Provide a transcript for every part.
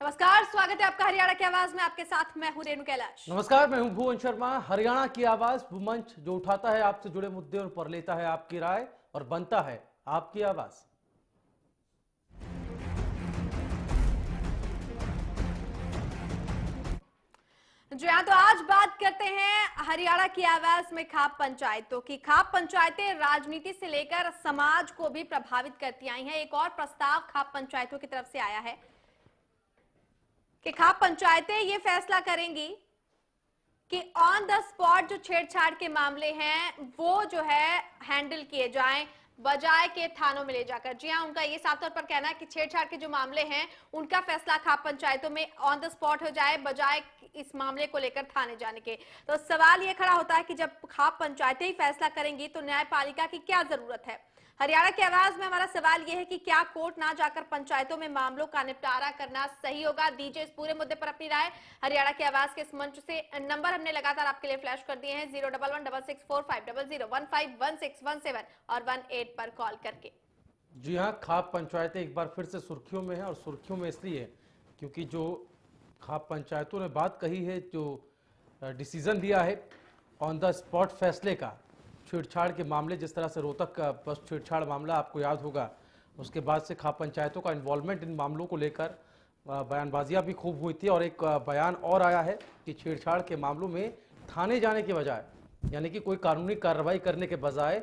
नमस्कार, स्वागत है आपका हरियाणा की आवाज में। आपके साथ मैं हूं रेणु कैलाश। नमस्कार, मैं हूं भुवन शर्मा। हरियाणा की आवाज वो मंच जो उठाता है आपसे जुड़े मुद्दे और पर लेता है आपकी राय और बनता है आपकी आवाज। जी हाँ, तो आज बात करते हैं हरियाणा की आवाज में खाप पंचायतों की। खाप पंचायतें राजनीति से लेकर समाज को भी प्रभावित करती आई हैं। एक और प्रस्ताव खाप पंचायतों की तरफ से आया है कि खाप पंचायतें ये फैसला करेंगी कि ऑन द स्पॉट जो छेड़छाड़ के मामले हैं वो जो है हैंडल किए जाएं, बजाय के थानों में ले जाकर। जी हाँ, उनका ये साफ तौर पर कहना है कि छेड़छाड़ के जो मामले हैं उनका फैसला खाप पंचायतों में ऑन द स्पॉट हो जाए, बजाय इस मामले को लेकर थाने जाने के। तो सवाल ये खड़ा होता है कि जब खाप पंचायतें ही फैसला करेंगी तो न्यायपालिका की क्या जरूरत है। हरियाणा की आवाज में हमारा सवाल यह है कि क्या कोर्ट ना जाकर पंचायतों में मामलों का निपटारा करना सही होगा। दीजिए इस पूरे मुद्दे पर अपनी राय। हरियाणा की आवाज के इस मंच से नंबर हमने लगातार आपके लिए फ्लैश कर दिए हैं 011664500151617 और 18 पर कॉल करके। जी हाँ, खाप पंचायतें एक बार फिर से सुर्खियों में है और सुर्खियों में इसलिए क्योंकि जो खाप पंचायतों ने बात कही है, जो डिसीजन लिया है ऑन द स्पॉट फैसले का, छेड़छाड़ के मामले, जिस तरह से रोहतक का बस छेड़छाड़ मामला आपको याद होगा, उसके बाद से खाप पंचायतों का इन्वॉल्वमेंट इन मामलों को लेकर बयानबाजियां भी खूब हुई थी। और एक बयान और आया है कि छेड़छाड़ के मामलों में थाने जाने के बजाय, यानी कि कोई कानूनी कार्रवाई करने के बजाय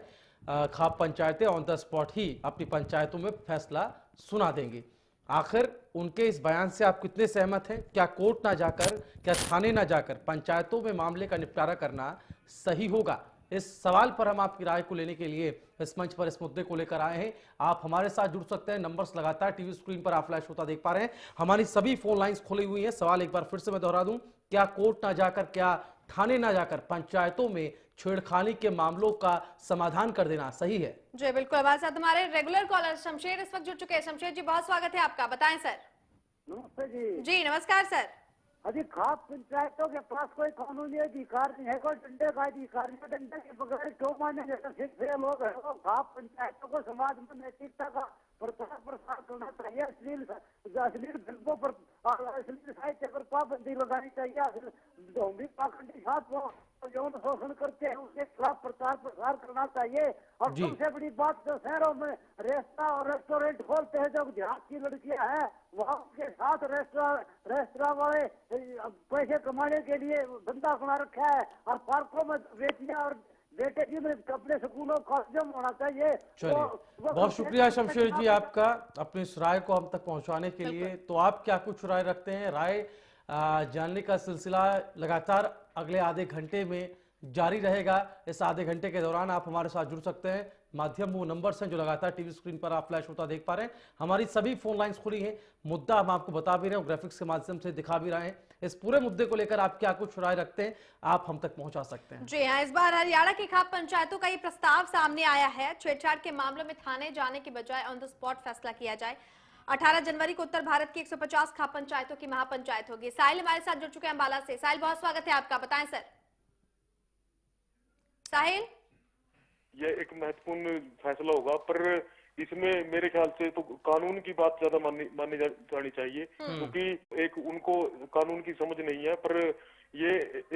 खाप पंचायतें ऑन द स्पॉट ही अपनी पंचायतों में फैसला सुना देंगी। आखिर उनके इस बयान से आप कितने सहमत हैं? क्या कोर्ट ना जाकर, क्या थाने ना जाकर पंचायतों में मामले का निपटारा करना सही होगा? इस सवाल पर हम आपकी राय को लेने के लिए इस मंच पर इस मुद्दे को लेकर आए हैं। आप हमारे साथ जुड़ सकते हैं। नंबर्स लगातार टीवी स्क्रीन पर आप फ्लैश होता देख पा रहे हैं। हमारी सभी फोन लाइंस खुली हुई हैं। सवाल एक बार फिर से मैं दोहरा दूं, क्या कोर्ट ना जाकर, क्या थाने ना जाकर पंचायतों में छेड़खानी के मामलों का समाधान कर देना सही है? जी बिल्कुल, हमारे साथ हमारे रेगुलर कॉलर शमशेर इस वक्त जुड़ चुके हैं। शमशेर जी, बहुत स्वागत है आपका। बताएं सर। नमस्ते जी। जी नमस्कार सर। अभी खाप पंचायतों के पास कोई कानूनी अधिकार नहीं है, कोई डंडे का अधिकार नहीं। डंडे के बगैर क्यों माने जैसे शिक्षित लोग हैं वो खाप पंचायतों को समाज में नैतिकता का प्रचार प्रसार करना चाहिए। अश्लील फिल्मों पर, अश्लील साहित्य पर पाबंदी लगानी चाहिए। ढोंगी पाखंडी साथ वो यौन शोषण करते हैं उसके खिलाफ प्रचार प्रसार करना चाहिए। और सबसे बड़ी बात, जो शहरों में रेस्टोरेंट और रेस्टोरेंट खोलते हैं, जो देहात की लड़कियां हैं वहाँ उनके साथ रेस्टोरेंट वाले पैसे कमाने के लिए धंधा बना रखा है। और पार्कों में बेटियां और बेटे जी में अपने स्कूलों कॉलेजों होना चाहिए। चलिए, बहुत शुक्रिया शमशेर जी आपका अपनी इस राय को हम तक पहुंचाने के लिए। तो आप क्या कुछ राय रखते हैं? राय जानने का सिलसिला लगातार अगले आधे घंटे में जारी रहेगा। इस आधे घंटे के दौरान आप हमारे साथ जुड़ सकते हैं। माध्यम वो नंबर्स हैं जो लगातार टीवी स्क्रीन पर आप फ्लैश होता देख पा रहे हैं। हमारी सभी फोन लाइंस खुली हैं। मुद्दा हम आपको बता भी रहे हैं, ग्राफिक्स के माध्यम से दिखा भी रहे हैं। इस पूरे मुद्दे को लेकर आप क्या कुछ राय रखते हैं, आप हम तक पहुंचा सकते हैं। जी हाँ, इस बार हरियाणा की खाप पंचायतों का ये प्रस्ताव सामने आया है। छेड़छाड़ के मामलों में थाने जाने की बजाय ऑन द स्पॉट फैसला किया जाए। 18 जनवरी को उत्तर भारत की 150 खाप पंचायतों की महापंचायत होगी। साहिल हमारे साथ जुड़ चुके हैं अंबाला से। साहिल, बहुत स्वागत है आपका। बताएं सर। साहिल, ये एक महत्वपूर्ण फैसला होगा, पर इसमें मेरे ख्याल से तो कानून की बात ज्यादा मानी जानी चाहिए, क्योंकि एक उनको कानून की समझ नहीं है। पर ये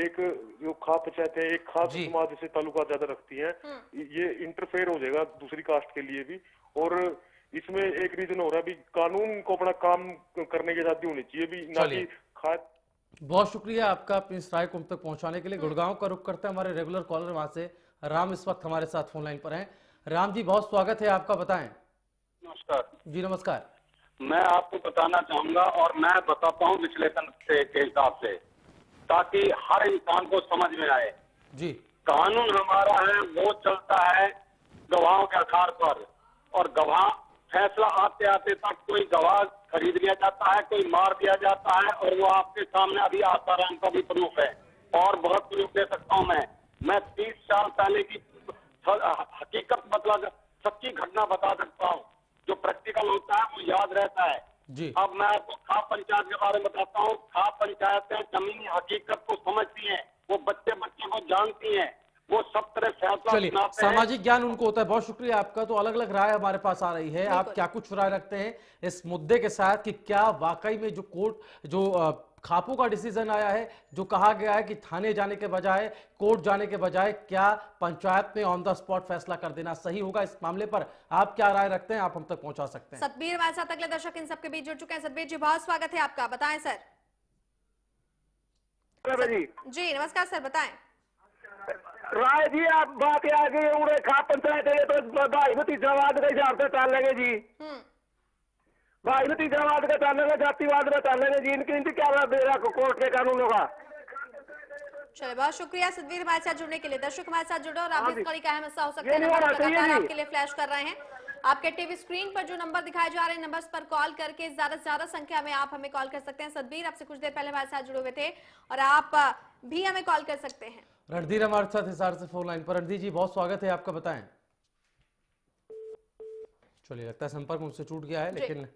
एक जो खाप पंचायत है, एक खास समाज से ताल्लुकात ज्यादा रखती है, ये इंटरफेयर हो जाएगा दूसरी कास्ट के लिए भी। और इसमें एक रीजन हो रहा है भी कानून को अपना काम करने की आजादी होनी चाहिए भी, ना कि खास। बहुत शुक्रिया आपका अपनी इस राय को हम तक पहुंचाने के लिए। गुड़गांव का रुख करते हैं हमारे रेगुलर कॉलर, वहां से राम इस वक्त हमारे साथ फोन लाइन पर हैं। राम जी, बहुत स्वागत है आपका। बताएं। नमस्कार जी नमस्कार। मैं आपको बताना चाहूंगा और मैं बताता हूँ विश्लेषण के हिसाब से, ताकि हर इंसान को समझ में आए। जी, कानून हमारा है वो चलता है गवाहों के आधार पर, और गवाह फैसला आते आते तक कोई गवाह खरीद लिया जाता है, कोई मार दिया जाता है, और वो आपके सामने अभी आसाराम का भी प्रूफ है और बहुत प्रूफ दे सकता हूँ। मैं 30 साल पहले की हकीकत, मतलब सच्ची घटना बता सकता हूँ। जो प्रैक्टिकल होता है वो याद रहता है जी। अब मैं आपको खाप पंचायत के बारे में बताता हूँ। खाप पंचायतें जमीनी हकीकत को समझती हैं, वो बच्चे बच्चे को जानती हैं, वो सब तरह फैसला चलिए, सुनाते हैं। सामाजिक ज्ञान उनको होता है। बहुत शुक्रिया आपका। तो अलग अलग राय हमारे पास आ रही है, आप बिल्कुल। क्या कुछ राय रखते हैं इस मुद्दे के साथ कि क्या वाकई में जो कोर्ट जो खापों का डिसीजन आया है, जो कहा गया है कि थाने जाने के बजाय कोर्ट जाने के बजाय क्या पंचायत में ऑन द स्पॉट फैसला कर देना सही होगा, इस मामले पर आप क्या राय रखते हैं, आप हम तक पहुंचा सकते हैं। सतबीर हमारे साथ अगले दर्शक इन सबके बीच जुड़ चुके हैं। सतबीर जी, बहुत स्वागत है आपका, बताएं सर। जी नमस्कार सर, बताएं। राय जी आप बात आ गई उड़े खाप पंचायत है तो भाई भतीजावाद के हिसाब से टाल लेंगे जी। भाई भतीजावाद का टालेंगे, जातिवाद का टालेंगे जी। इनकी क्या बेरा कोर्ट के कानूनों का। चलिए, बहुत शुक्रिया सतबीर हमारे साथ जुड़ने के लिए। दर्शक हमारे साथ जुड़े और आप हाँ इस जी। कड़ी का अहम हिस्सा हो सकते ये हैं। नहीं नंबर होना चाहिए लगातार जी। आपके लिए फ्लैश कर रहे हैं। आपके टीवी स्क्रीन पर जो नंबर दिखाए जा रहे हैं, नंबर्स पर कॉल करके ज्यादा से ज्यादा संख्या में आप हमें कॉल कर सकते हैं। सतबीर आपसे कुछ देर पहले हमारे साथ जुड़े हुए थे और आप भी हमें कॉल कर सकते हैं। रणधीर हमारे साथ हिसार से फोन लाइन पर। रणधीर जी बहुत स्वागत है आपका, बताएं। चलिए, लगता है संपर्क उनसे टूट गया है, लेकिन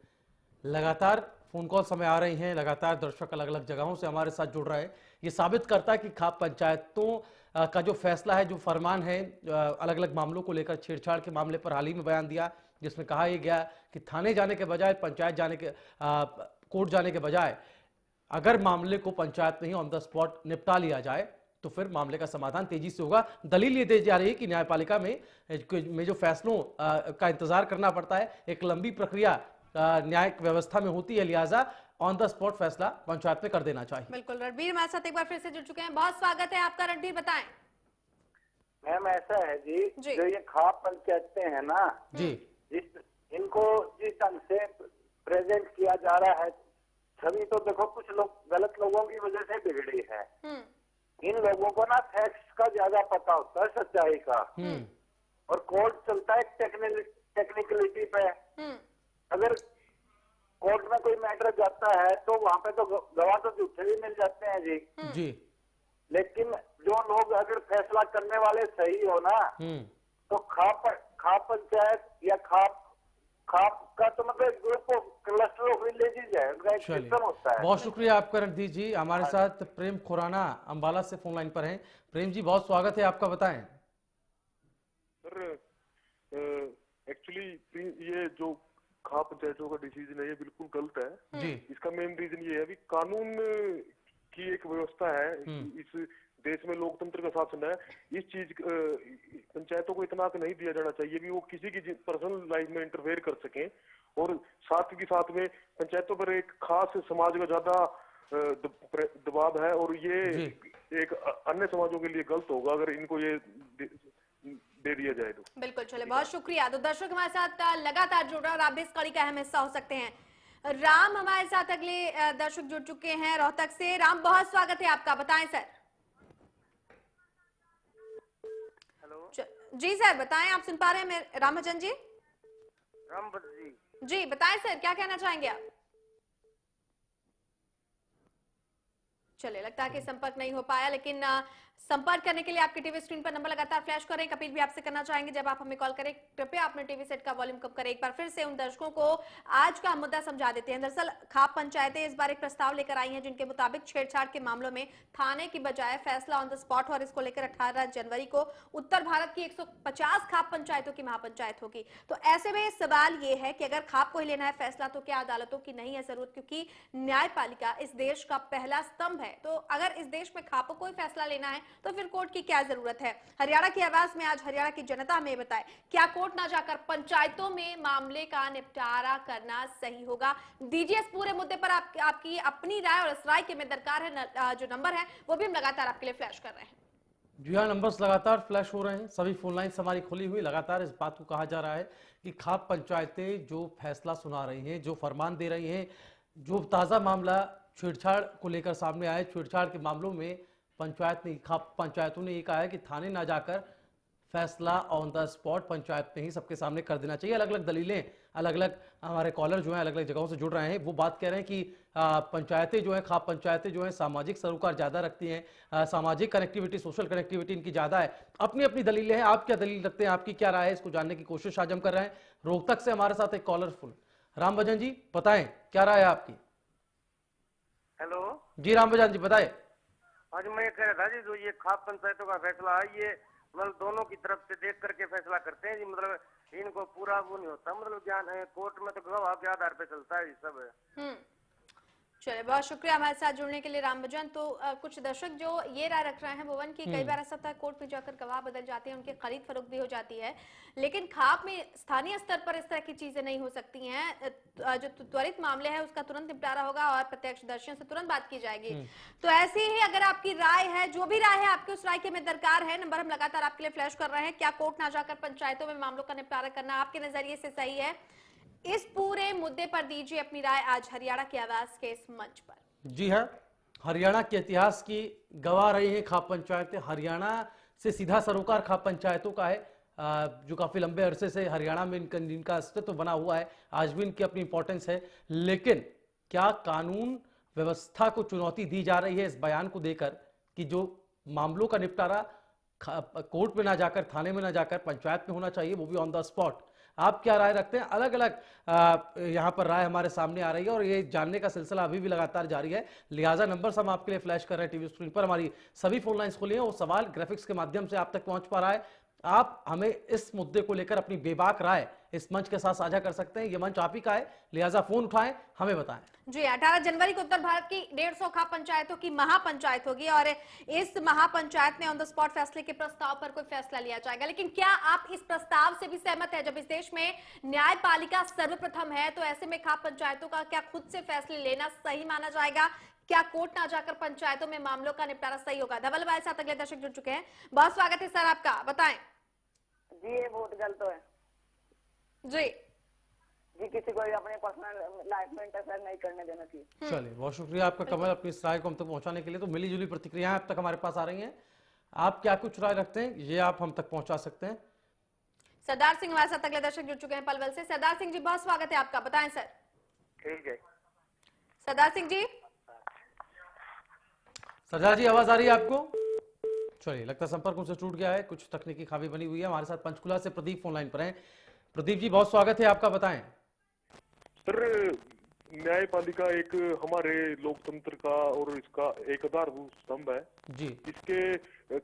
लगातार फोन कॉल समय आ रही हैं, लगातार दर्शक अलग अलग जगहों से हमारे साथ जुड़ रहे हैं। ये साबित करता है कि खाप पंचायतों का जो फैसला है, जो फरमान है, अलग अलग मामलों को लेकर छेड़छाड़ के मामले पर हाल ही में बयान दिया, जिसमें कहा यह गया कि थाने जाने के बजाय पंचायत जाने के कोर्ट जाने के बजाय अगर मामले को पंचायत में ही ऑन द स्पॉट निपटा लिया जाए तो फिर मामले का समाधान तेजी से होगा। दलील ये दी जा रही है कि न्यायपालिका में जो फैसलों का इंतजार करना पड़ता है, एक लंबी प्रक्रिया न्यायिक व्यवस्था में होती है, लिहाजा ऑन द स्पॉट फैसला पंचायत में कर देना चाहिए। बिल्कुल। रणबीर हमारे साथ एक बार फिर से जुड़ चुके हैं, बहुत स्वागत है आपका। रणबीर बताएं। मैम ऐसा है जी, जी। जो ये खाप पंचायतें हैं ना जी इनको जिस ढंग से प्रेजेंट किया जा रहा है, छवि तो देखो कुछ लोग गलत लोगों की वजह से बिगड़ी है। इन लोगों को ना फैक्ट्स का ज्यादा पता होता है, सच्चाई का, और कोर्ट चलता है टेक्निकलिटी पे। अगर कोर्ट में कोई मैटर जाता है तो वहां पे तो गवाह तो झूठे भी मिल जाते हैं जी। जी लेकिन जो लोग अगर फैसला करने वाले सही हो ना, तो खाप पंचायत या खाप का तो मतलब group of cluster of villages है, उनका एक चलिए, सिस्टम होता है। बहुत शुक्रिया आपका रणधीर जी। हमारे साथ प्रेम खुराना अंबाला से फोन लाइन पर हैं। प्रेम जी बहुत स्वागत है आपका, बताएं। सर एक्चुअली ये जो खाप पंचायतों का डिसीजन है ये बिल्कुल गलत है जी। इसका मेन रीजन ये है कि कानून की एक व्यवस्था है, इस देश में लोकतंत्र का शासन है। इस चीज पंचायतों को इतना नहीं दिया जाना चाहिए कि वो किसी की पर्सनल लाइफ में इंटरफेयर कर सकें, और साथ के साथ में पंचायतों पर एक खास समाज का ज्यादा दबाव है, और ये एक अन्य समाजों के लिए गलत होगा अगर इनको ये दे दिया जाए तो। बिल्कुल। चले, बहुत शुक्रिया। तो दर्शक हमारे साथ लगातार जुड़ रहे हैं और आप भी इस कड़ी का अहम हिस्सा हो सकते हैं। राम हमारे साथ अगले दर्शक जुड़ चुके हैं रोहतक से। राम बहुत स्वागत है आपका, बताएं सर। हेलो जी सर बताएं, आप सुन पा रहे हैं रामभजन जी? जी बताएं सर, क्या कहना चाहेंगे आप? चलिए, लगता है कि संपर्क नहीं हो पाया, लेकिन संपर्क करने के लिए आपके टीवी स्क्रीन पर नंबर लगातार फ्लैश करें। कपिल भी आपसे करना चाहेंगे, जब आप हमें कॉल करें कृपया अपने टीवी सेट का वॉल्यूम कम करें। एक बार फिर से उन दर्शकों को आज का मुद्दा समझा देते हैं। दरअसल खाप पंचायतें इस बार एक प्रस्ताव लेकर आई हैं, जिनके मुताबिक छेड़छाड़ के मामलों में थाने की बजाय फैसला ऑन द स्पॉट, और इसको लेकर 18 जनवरी को उत्तर भारत की 150 खाप पंचायतों की महापंचायत होगी। तो ऐसे में सवाल ये है कि अगर खाप को ही लेना है फैसला, तो क्या अदालतों की नहीं है जरूरत? क्योंकि न्यायपालिका इस देश का पहला स्तंभ है। तो अगर इस देश में खापों को ही फैसला लेना है तो फिर कोर्ट की क्या जरूरत है? हरियाणा की आवाज में आज हरियाणा की जनता हमें बताए, क्या कोर्ट ना जाकर पंचायतों में मामले का निपटारा करना सही होगा? दीजिए इस पूरे मुद्दे पर आपकी अपनी राय, और इस राय के में दरकार है जो नंबर है वो भी हम लगातार आपके लिए फ्लैश कर रहे हैं। जी हाँ, नंबर्स लगातार फ्लैश हो रहे हैं, सभी फोन लाइन्स हमारी खुली हुई। लगातार इस बात को कहा जा रहा है कि खाप पंचायतें जो फैसला सुना रही हैं, जो फरमान दे रही हैं, जो ताज़ा मामला छेड़छाड़ को लेकर सामने आए, छेड़छाड़ के मामलों में खाप पंचायतों ने ये कहा है कि थाने ना जाकर फैसला ऑन द स्पॉट पंचायत में ही सबके सामने कर देना चाहिए। अलग अलग दलीलें, अलग अलग हमारे कॉलर जो हैं अलग अलग जगहों से जुड़ रहे हैं, वो बात कह रहे हैं कि पंचायतें जो हैं, खाप पंचायतें जो हैं, सामाजिक सरोकार ज़्यादा रखती हैं, सामाजिक कनेक्टिविटी, सोशल कनेक्टिविटी इनकी ज़्यादा है। अपनी अपनी दलीलें हैं। आप क्या दलील रखते हैं, आपकी क्या राय है, इसको जानने की कोशिश आज हम कर रहे हैं। रोहतक से हमारे साथ एक कॉलर फुल। रामभजन जी बताएं, क्या राय है आपकी? हेलो जी रामभजन जी बताएं। आज मैं कह रहा था जी, जो ये खाप पंचायतों का फैसला है, ये मतलब दोनों की तरफ से देख करके फैसला करते हैं जी। मतलब इनको पूरा वो नहीं होता, मतलब ज्ञान कोर्ट में तो गवाह के आधार पे चलता है ये सब। चलिए, बहुत शुक्रिया हमारे साथ जुड़ने के लिए राम भजन। तो कुछ दर्शक जो ये राय रख रहे हैं भुवन की कई बार ऐसा होता है कोर्ट में जाकर गवाह बदल जाते हैं, उनकी खरीद फरोख्त भी हो जाती है, लेकिन खाप में स्थानीय स्तर पर इस तरह की चीजें नहीं हो सकती हैं। जो त्वरित मामले है उसका तुरंत निपटारा होगा और प्रत्यक्षदर्शियों से तुरंत बात की जाएगी। तो ऐसे ही अगर आपकी राय है, जो भी राय है आपकी, उस राय की हमें दरकार है। नंबर हम लगातार आपके लिए फ्लैश कर रहे हैं। क्या कोर्ट ना जाकर पंचायतों में मामलों का निपटारा करना आपके नजरिए से सही है? इस पूरे मुद्दे पर दीजिए अपनी राय आज हरियाणा की आवाज के इस मंच पर। जी हाँ, हरियाणा के इतिहास की गवाह रही हैं खाप पंचायतें। हरियाणा से सीधा सरोकार खाप पंचायतों का है, जो काफी लंबे अरसे से हरियाणा में इनका अस्तित्व बना हुआ है। आज भी इनकी अपनी इंपॉर्टेंस है, लेकिन क्या कानून व्यवस्था को चुनौती दी जा रही है इस बयान को देकर कि जो मामलों का निपटारा कोर्ट में ना जाकर, थाने में ना जाकर पंचायत में होना चाहिए, वो भी ऑन द स्पॉट? आप क्या राय रखते हैं? अलग अलग यहाँ पर राय हमारे सामने आ रही है और ये जानने का सिलसिला अभी भी लगातार जारी है। लिहाजा नंबर्स हम आपके लिए फ्लैश कर रहे हैं टीवी स्क्रीन पर। हमारी सभी फोन लाइंस खुली हैं, वो सवाल ग्राफिक्स के माध्यम से आप तक पहुंच पा रहा है। आप हमें इस मुद्दे को लेकर अपनी बेबाक राय इस मंच के साथ साझा कर सकते हैं। ये मंच आप ही का है, लिहाजा फोन उठाएं, हमें बताएं। जी, 18 जनवरी को उत्तर भारत की 150 खाप पंचायतों की महापंचायत होगी और इस महापंचायत में ऑन द स्पॉट फैसले के प्रस्ताव पर कोई फैसला लिया जाएगा। लेकिन क्या आप इस प्रस्ताव से भी सहमत है? जब इस देश में न्यायपालिका सर्वप्रथम है, तो ऐसे में खाप पंचायतों का क्या खुद से फैसले लेना सही माना जाएगा? क्या कोर्ट ना जाकर पंचायतों में मामलों का निपटारा सही होगा? धवल भाई साथ अगले दर्शक जुड़ चुके हैं। बहुत स्वागत है सर आपका, बताएं। जी, ये बहुत गलत है जी। किसी को अपने पर्सनल लाइफ में इंटरफेयर नहीं करने देना चाहिए। चलिए, बहुत शुक्रिया आपका कमल, अपनी इस राय को हम तक पहुंचाने के लिए। तो मिली जुली प्रतिक्रियाएं अब तक हमारे पास आ रही हैं। आप क्या कुछ राय रखते हैं, ये आप हम तक पहुंचा सकते हैं। सरदार सिंह हमारे साथ अगले दर्शक जुड़ चुके हैं पलवल से। सरदार सिंह जी, बहुत स्वागत है आपका, बताएं सर। ठीक है सरदार सिंह जी। सरदार जी, आवाज आ रही है आपको? चलिए, लगता है संपर्क उनसे टूट गया है, कुछ तकनीकी खामी बनी हुई है। हमारे साथ पंचकुला से प्रदीप फोन लाइन पर हैं। प्रदीप जी, बहुत स्वागत है आपका, बताएं। सर, न्यायपालिका एक हमारे लोकतंत्र का और इसका एक आधारभूत स्तंभ है जी। इसके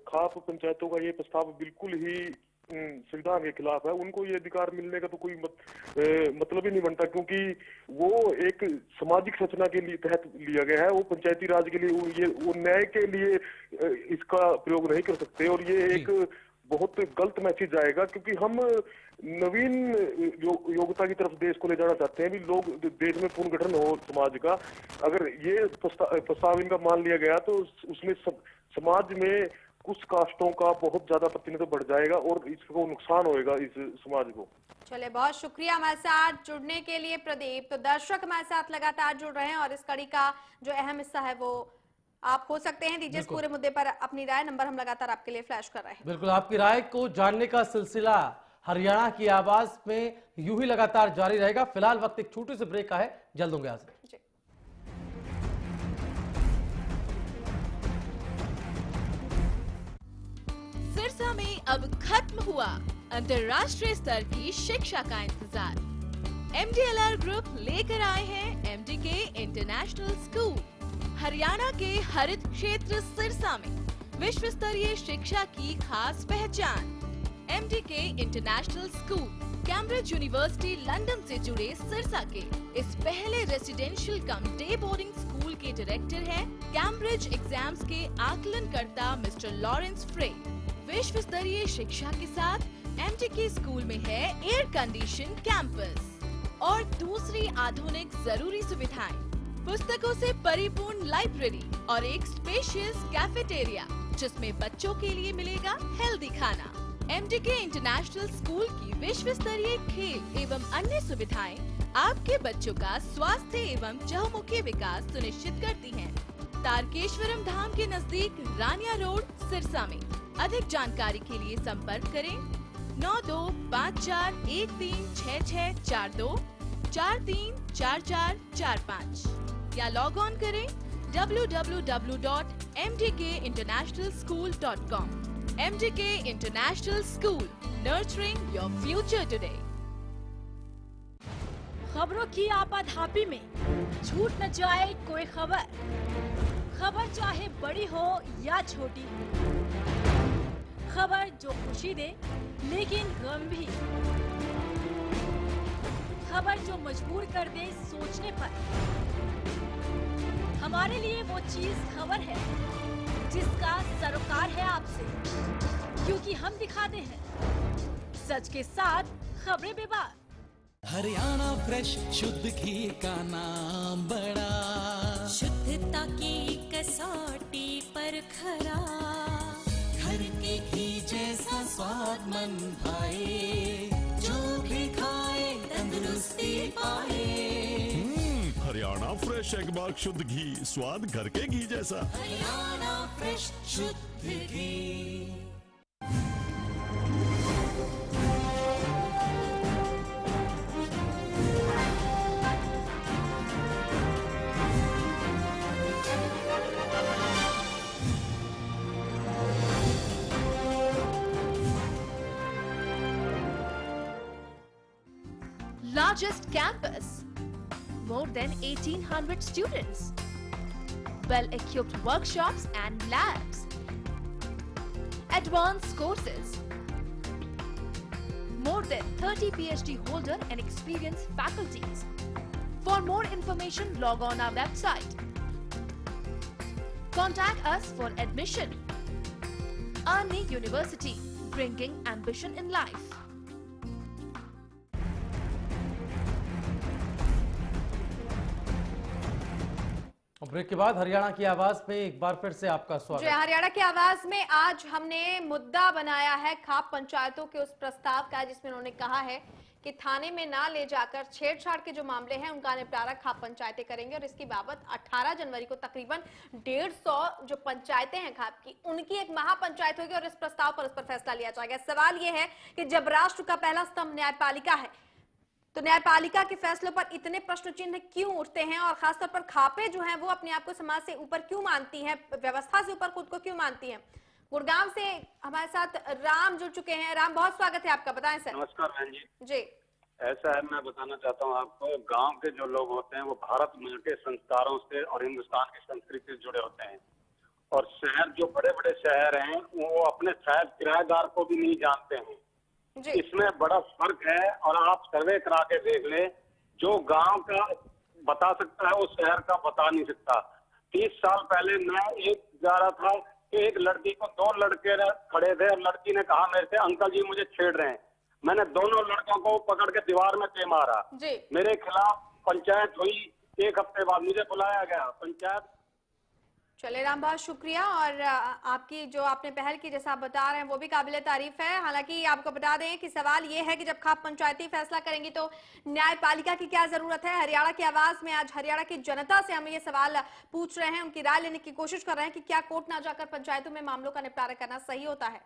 खाप पंचायतों का ये प्रस्ताव बिल्कुल ही संविधान के खिलाफ है। उनको ये अधिकार मिलने का तो कोई मतलब ही नहीं बनता, क्योंकि वो एक सामाजिक रचना के लिए तहत लिया गया है। वो पंचायती राज के लिए, वो न्याय के लिए इसका प्रयोग नहीं कर सकते और ये एक बहुत गलत मैसेज आएगा, क्योंकि हम नवीन योग्यता की तरफ देश को ले जाना चाहते हैं। भी लोग देश में पुनर्गठन हो समाज का। अगर ये प्रस्ताव इनका मान लिया गया तो उसमें समाज में कुछ कास्टों का बहुत ज्यादा प्रतिनिधित्व बढ़ जाएगा और इसको नुकसान होएगा इस समाज को। चलिए, बहुत शुक्रिया हमारे साथ जुड़ने के लिए प्रदीप। तो दर्शक हमारे साथ लगातार जुड़ रहे हैं और इस कड़ी का जो अहम हिस्सा है वो आप हो सकते हैं। दीजिए इस पूरे मुद्दे पर अपनी राय। नंबर हम लगातार आपके लिए फ्लैश कर रहे हैं। बिल्कुल, आपकी राय को जानने का सिलसिला हरियाणा की आवाज में यूं ही लगातार जारी रहेगा। फिलहाल वक्त एक छोटे से ब्रेक का है, जल्द होंगे हाजिर। सिरसा में अब खत्म हुआ अंतर्राष्ट्रीय स्तर की शिक्षा का इंतजार। MDLR ग्रुप लेकर आए हैं MDK इंटरनेशनल स्कूल। हरियाणा के हरित क्षेत्र सिरसा में विश्व स्तरीय शिक्षा की खास पहचान। MDK international school Cambridge university London से जुड़े सिरसा के इस पहले रेसिडेंशियल कम डे बोर्डिंग स्कूल के डायरेक्टर हैं कैम्ब्रिज एग्जाम्स के आकलनकर्ता मिस्टर लॉरेंस फ्रे। विश्व स्तरीय शिक्षा के साथ MDK स्कूल में है एयर कंडीशन कैंपस और दूसरी आधुनिक जरूरी सुविधाएं, पुस्तकों से परिपूर्ण लाइब्रेरी और एक स्पेशियस कैफेटेरिया जिसमें बच्चों के लिए मिलेगा हेल्दी खाना। MDK इंटरनेशनल स्कूल की विश्व स्तरीय खेल एवं अन्य सुविधाएं आपके बच्चों का स्वास्थ्य एवं चहुमुखी विकास सुनिश्चित करती हैं। तारकेश्वरम धाम के नजदीक रानिया रोड सिरसा में। अधिक जानकारी के लिए संपर्क करें 9254136642 434445 या लॉग ऑन करें www.mdkinternationalschool.com। MDK International School, nurturing your future today। खबरों की आपाधापी में छूट न जाए कोई खबर, खबर चाहे बड़ी हो या छोटी, खबर जो खुशी दे लेकिन गम भी, खबर जो मजबूर कर दे सोचने पर। हमारे लिए वो चीज खबर है जिसका सरोकार है आपसे, क्योंकि हम दिखाते हैं सच के साथ खबरें बेबाक। हरियाणा फ्रेश शुद्ध घी का नाम बड़ा, शुद्धता की कसौटी पर खरा, घर के घी जैसा स्वाद मन भाए, जो भी खाए तंदुरुस्ती पाए। हरियाणा फ्रेश एगमार्क शुद्ध घी, स्वाद घर के घी जैसा। हरियाणा फ्रेश शुद्ध घी। Largest campus, more than 1800 students, well-equipped workshops and labs, advanced courses, more than 30 PhD holder and experienced faculties. For more information, log on our website. Contact us for admission. Arni University, bringing ambition in life. Break के बाद हरियाणा की आवाज में एक बार फिर से आपका स्वागत। हरियाणा की आवाज में आज हमने मुद्दा बनाया है खाप पंचायतों के उस प्रस्ताव का, जिसमें उन्होंने कहा है कि थाने में ना ले जाकर छेड़छाड़ के जो मामले हैं उनका निपटारा खाप पंचायतें करेंगे, और इसकी बाबत 18 जनवरी को तकरीबन 150 जो पंचायतें हैं खाप की, उनकी एक महापंचायत होगी और इस प्रस्ताव पर उस पर फैसला लिया जाएगा। सवाल यह है कि जब राष्ट्र का पहला स्तंभ न्यायपालिका है, तो न्यायपालिका के फैसलों पर इतने प्रश्न चिन्ह क्यों उठते हैं, और खासतौर पर खापें जो हैं वो अपने आप को समाज से ऊपर क्यों मानती हैं, व्यवस्था से ऊपर खुद को क्यों मानती हैं। गुड़गांव से हमारे साथ राम जुड़ चुके हैं। राम, बहुत स्वागत है आपका, बताएं सर। नमस्कार बहन जी। जी, ऐसा है, मैं बताना चाहता हूँ आपको, गांव के जो लोग होते हैं वो भारत में के संस्कारों से और हिंदुस्तान की संस्कृति से जुड़े होते हैं, और शहर जो बड़े बड़े शहर हैं वो अपने शायद किराएदार को भी नहीं जानते हैं। इसमें बड़ा फर्क है, और आप सर्वे करा के देख ले, जो गांव का बता सकता है वो शहर का बता नहीं सकता। 30 साल पहले मैं जा रहा था कि एक लड़की को 2 लड़के खड़े थे और लड़की ने कहा मेरे से, अंकल जी मुझे छेड़ रहे हैं। मैंने दोनों लड़कों को पकड़ के दीवार में पे मारा। मेरे खिलाफ पंचायत हुई, 1 हफ्ते बाद मुझे बुलाया गया पंचायत। चले राम, बहुत शुक्रिया। और आपकी जो आपने पहल की, जैसा आप बता रहे हैं, वो भी काबिले तारीफ है। हालांकि आपको बता दें कि सवाल ये है कि जब खाप पंचायती फैसला करेंगी तो न्यायपालिका की क्या जरूरत है। हरियाणा की आवाज में आज हरियाणा की जनता से हम ये सवाल पूछ रहे हैं, उनकी राय लेने की कोशिश कर रहे हैं कि क्या कोर्ट ना जाकर पंचायतों में मामलों का निपटारा करना सही होता है।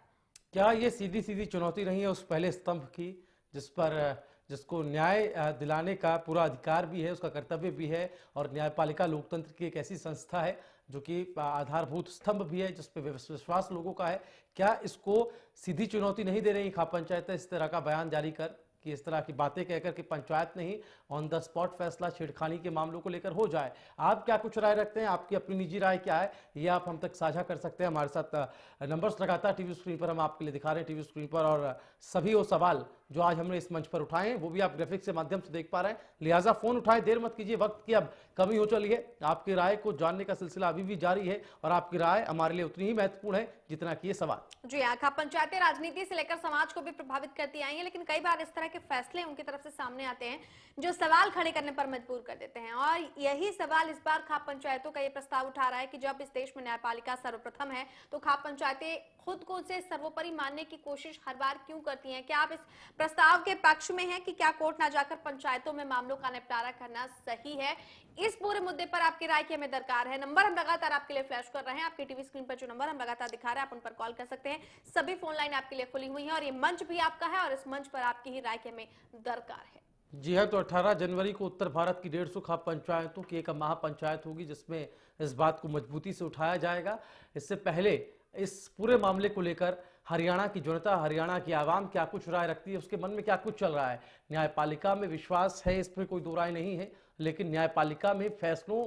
क्या ये सीधी सीधी चुनौती नहीं है उस पहले स्तंभ की, जिसको न्याय दिलाने का पूरा अधिकार भी है, उसका कर्तव्य भी है, और न्यायपालिका लोकतंत्र की एक ऐसी संस्था है जो कि आधारभूत स्तंभ भी है, जिस पे विश्वास लोगों का है। क्या इसको सीधी चुनौती नहीं दे रही खाप पंचायतें इस तरह का बयान जारी कर, कि इस तरह की बातें कहकर कि पंचायत नहीं, ऑन द स्पॉट फैसला छेड़खानी के मामलों को लेकर हो जाए? आप क्या कुछ राय रखते हैं? आपकी अपनी निजी राय क्या है, ये आप हम तक साझा कर सकते हैं। हमारे साथ नंबर्स लगातार टीवी स्क्रीन पर हम आपके लिए दिखा रहे हैं, टीवी स्क्रीन पर, और सभी वो सवाल जो आज हमने इस मंच पर उठाए हैं वो भी आप ग्राफिक्स के माध्यम से देख पा रहे हैं। लिहाजा फोन उठाएं, देर मत कीजिए, वक्त की अब कमी हो चली है। आपकी राय को जानने का सिलसिला अभी भी जारी है, और आपकी राय हमारे लिए उतनी ही महत्वपूर्ण है जितना कि ये सवाल। जी हाँ, खाप पंचायतें राजनीति से लेकर समाज को भी प्रभावित करती आई हैं, लेकिन कई बार इस तरह के फैसले उनकी तरफ से सामने आते हैं जो सवाल खड़े करने पर मजबूर कर देते हैं। और यही सवाल इस बार खाप पंचायतों का ये प्रस्ताव उठा रहा है कि जब इस देश में न्यायपालिका सर्वप्रथम है, तो खाप पंचायतें खुद को उसे सर्वोपरि मानने की कोशिश हर बार क्यों करती हैं। क्या आप इस प्रस्ताव के पक्ष में हैं कि क्या कोर्ट ना जाकर पंचायतों में मामलों का निपटारा करना सही है? इस पूरे मुद्दे पर आपकी राय की हमें दरकार है। नंबर हम लगातार आपके लिए फ्लैश कर रहे हैं, आपकी टीवी स्क्रीन पर जो नंबर हम लगातार दिखा रहे हैं, आप उन पर कॉल कर सकते हैं। सभी फोन लाइन आपके लिए खुली हुई है, और ये मंच भी आपका है, और इस मंच पर आपकी ही राय की हमें दरकार है। जी हाँ, तो 18 जनवरी को उत्तर भारत की 150 खाप पंचायतों की एक महापंचायत होगी, जिसमें इस बात को मजबूती से उठाया जाएगा। इससे पहले इस पूरे मामले को लेकर हरियाणा की जनता, हरियाणा की आवाम क्या कुछ राय रखती है, उसके मन में क्या कुछ चल रहा है। न्यायपालिका में विश्वास है, इसमें कोई दो राय नहीं है, लेकिन न्यायपालिका में फैसलों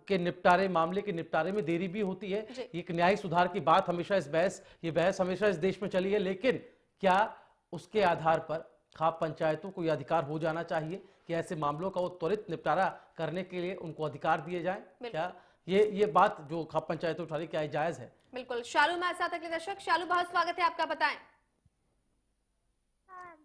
के निपटारे, मामले के निपटारे में देरी भी होती है। एक न्यायिक सुधार की बात हमेशा ये बहस हमेशा इस देश में चली है, लेकिन क्या उसके आधार पर खाप पंचायतों को यह अधिकार हो जाना चाहिए कि ऐसे मामलों का वो त्वरित निपटारा करने के लिए उनको अधिकार दिए जाएं? क्या ये बात जो खाप पंचायतें उठा रही, क्या जायज है? बिल्कुल। शालू हमारे साथ अगले दर्शक। शालू, बहुत स्वागत है आपका, बताएं।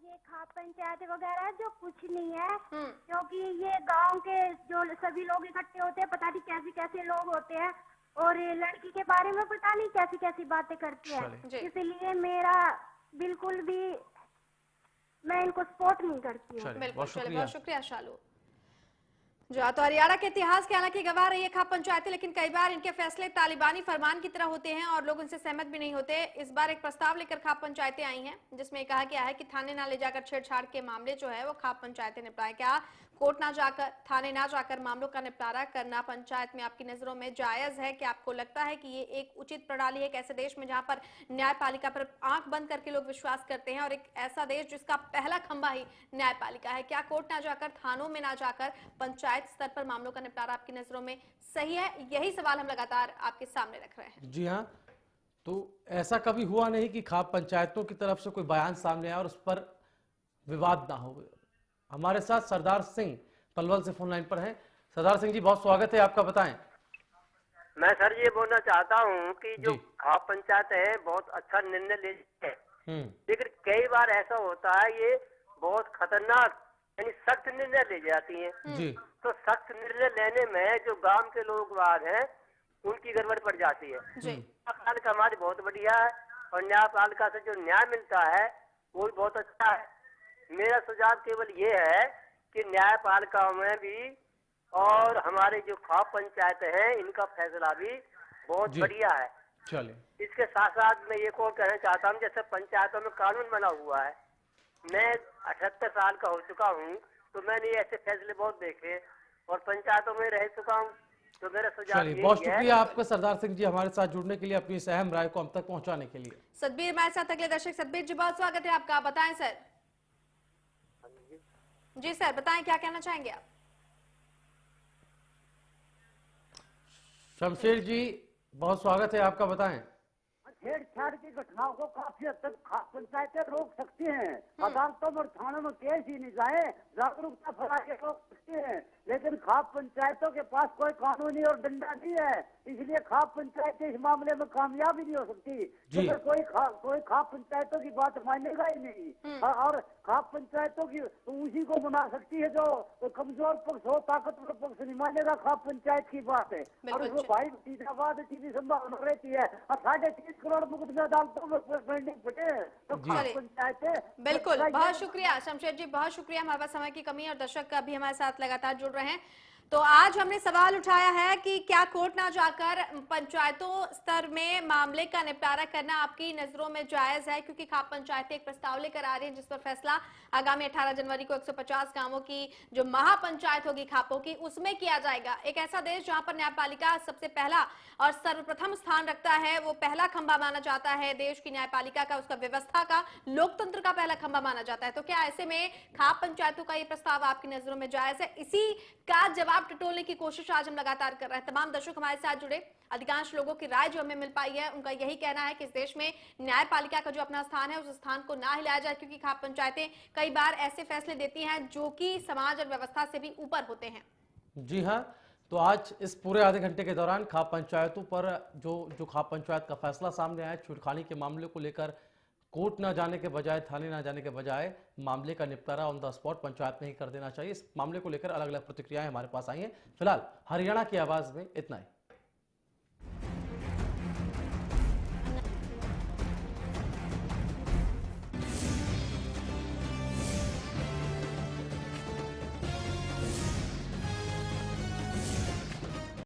ये खाप पंचायत वगैरह जो कुछ नहीं है, क्योंकि ये गांव के जो सभी लोग इकट्ठे होते हैं, पता नहीं कैसे कैसे लोग होते हैं और ये लड़की के बारे में पता नहीं कैसी कैसी बातें करते हैं। इसलिए मेरा बिल्कुल भी, मैं इनको सपोर्ट नहीं करती हूँ। बिल्कुल, बहुत शुक्रिया शालू। जो तो हरियाणा के इतिहास के हालांकि गवाह रही है खाप पंचायतें, लेकिन कई बार इनके फैसले तालिबानी फरमान की तरह होते हैं और लोग उनसे सहमत भी नहीं होते। इस बार एक प्रस्ताव लेकर खाप पंचायतें आई हैं, जिसमें कहा गया है कि थाने ना ले जाकर छेड़छाड़ के मामले जो है वो खाप पंचायतें निपटाएं। क्या कोर्ट ना जाकर, थाने ना जाकर मामलों का निपटारा करना पंचायत में आपकी नजरों में जायज है? कि आपको लगता है कि ये एक उचित प्रणाली है एक ऐसे देश में जहां पर न्यायपालिका पर आंख बंद करके लोग विश्वास करते हैं, और एक ऐसा देश जिसका पहला खंभा ही न्यायपालिका है? क्या कोर्ट ना जाकर, थानों में ना जाकर पंचायत स्तर पर मामलों का निपटारा आपकी नजरों में सही है? यही सवाल हम लगातार आपके सामने रख रहे हैं। जी हाँ, तो ऐसा कभी हुआ नहीं कि खाप पंचायतों की तरफ से कोई बयान सामने आया और उस पर विवाद ना हो। हमारे साथ सरदार सिंह पलवल से फोन लाइन पर हैं। सरदार सिंह जी, बहुत स्वागत है आपका, बताएं। मैं सर ये बोलना चाहता हूँ कि जो खाप पंचायत है बहुत अच्छा निर्णय ले है, लेकिन कई बार ऐसा होता है ये बहुत खतरनाक यानी सख्त निर्णय ले जाती है। तो सख्त निर्णय लेने में जो गांव के लोग बाग हैं उनकी गड़बड़ पड़ जाती है। न्यायपालिका हमारी बहुत बढ़िया है और न्यायपालिका से जो न्याय मिलता है वो भी बहुत अच्छा है। मेरा सुझाव केवल ये है कि न्यायपालिका में भी और हमारे जो खाप पंचायत है इनका फैसला भी बहुत बढ़िया है। चलिए, इसके साथ साथ मैं ये को कहना चाहता हूँ, जैसे पंचायतों में कानून बना हुआ है, मैं 78 साल का हो चुका हूँ, तो मैंने ऐसे फैसले बहुत देखे और पंचायतों में रह चुका हूँ। तो मेरा सुझाव चलिए, बहुत शुक्रिया आपका सरदार सिंह जी हमारे साथ जुड़ने के लिए, अपनी इस अहम राय को हम तक पहुंचाने के लिए। सतबीर हमारे साथ अगले दर्शक। सतबीर जी, बहुत स्वागत है आपका, बताएं सर। जी सर, बताएं क्या कहना चाहेंगे आप? शमशेर जी, बहुत स्वागत है आपका, बताएं। छेड़छाड़ की घटनाओं को काफी हद तक खाप पंचायतें रोक सकती हैं। अदालतों और थानों में केस ही नहीं जाए, जागरूकता फैला के रोक सकती हैं, लेकिन खाप पंचायतों के पास कोई कानूनी और डंडा नहीं है, इसलिए खाप पंचायतें इस मामले में कामयाब ही नहीं हो सकती। क्योंकि कोई खाप पंचायतों की बात मानेगा ही नहीं, और खाप पंचायतों की उसी को मना सकती है जो कमजोर पक्ष हो, ताकतवर पक्ष नहीं मानेगा खाप पंचायत की बात है। और उसमें भाई सीधाबाद की संभावना रहती है और 3.5 करोड़ मुकदमे अदालतों में पेंडिंग पड़े, तो खाप पंचायतें। बिल्कुल, बहुत शुक्रिया शमशेर जी, बहुत शुक्रिया। हमारे पास समय की कमी है और दर्शक अभी हमारे साथ लगातार जुड़ रहे हैं। तो आज हमने सवाल उठाया है कि क्या कोर्ट ना जाकर पंचायतों स्तर में मामले का निपटारा करना आपकी नजरों में जायज है? क्योंकि खाप पंचायतें एक प्रस्ताव लेकर आ रही है जिस पर फैसला आगामी 18 जनवरी को 150 गांवों की जो महापंचायत होगी खापों की, उसमें किया जाएगा। एक ऐसा देश जहां पर न्यायपालिका सबसे पहला और सर्वप्रथम स्थान रखता है, वो पहला खंभा माना जाता है देश की न्यायपालिका का, उसका व्यवस्था का, लोकतंत्र का पहला खंभा माना जाता है। तो क्या ऐसे में खाप पंचायतों का ये प्रस्ताव आपकी नजरों में जायज है? इसी का जवाब टटोलने की कोशिश आज हम लगातार कर रहे हैं। तमाम दर्शक हमारे साथ जुड़े, अधिकांश लोगों की राय जो हमें मिल पाई है उनका यही कहना है कि इस देश में न्यायपालिका का जो अपना स्थान है उस स्थान को ना हिलाया जाए, क्योंकि खाप पंचायतें कई बार ऐसे फैसले देती हैं जो कि समाज और व्यवस्था से भी ऊपर होते हैं। जी हाँ, तो आज इस पूरे आधे घंटे के दौरान खाप पंचायतों पर जो खाप पंचायत का फैसला सामने आया, छेड़खानी के मामले को लेकर कोर्ट ना जाने के बजाय, थाने ना जाने के बजाय मामले का निपटारा ऑन द स्पॉट पंचायत में ही कर देना चाहिए। इस मामले को लेकर अलग अलग प्रतिक्रियाएं हमारे पास आई हैं। फिलहाल हरियाणा की आवाज में इतना ही।